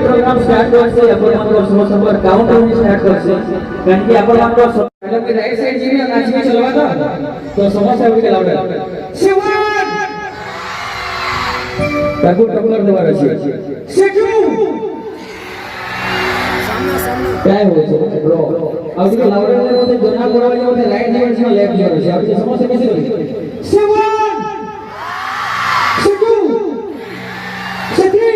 programme start करছে এখন আমাদের সময় কাউন্টডাউন স্টার্ট করছে কারণ কি এখন আমরা ম্যাডাম के राइट साइड जी नाच में चलवा तो समोसा के लाउड शिवन ताकू टक्कर देवार আছে सेटू काय हो छै ब्रो अब के लाउड मध्ये दोना करवाई मध्ये राइट साइड में लेफ्ट जावे છે આપણે समोसा कैसे होई शिवन सेटू सेटी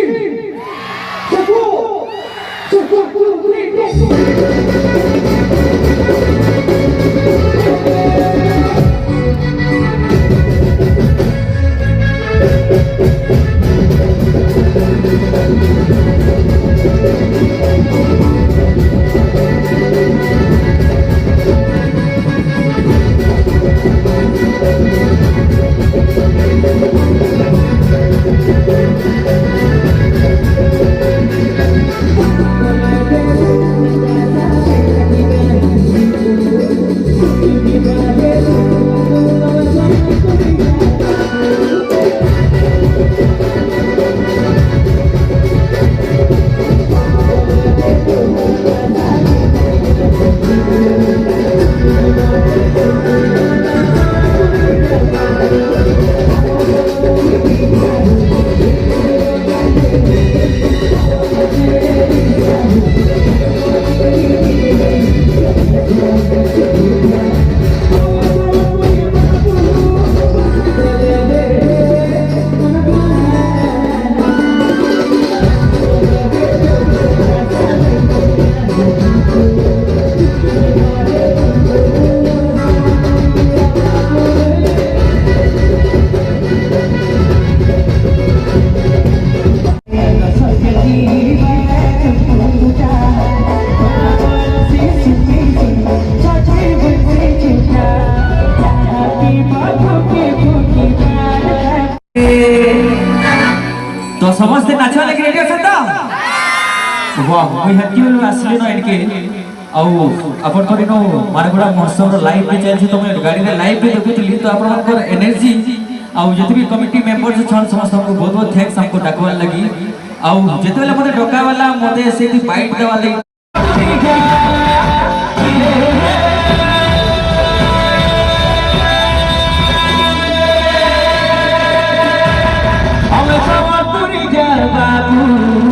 तो समस्त नाचवा लगे रेडी अछन तो वाह मुई हेती बोल आसले न इनके आउ अपन थोड़ी नो मारगुड़ा महोत्सव लाइव पे चल छी तो मैं गाड़ी रे लाइव पे देखुतली तो अपन को एनर्जी आउ जति भी कमिटी मेंबर्स छन समस्त को बहुत बहुत थैंक्स हमको डाकवा लगी आउ जति बेला मते डका वाला मते सेती बाइट देवा लगी I'm a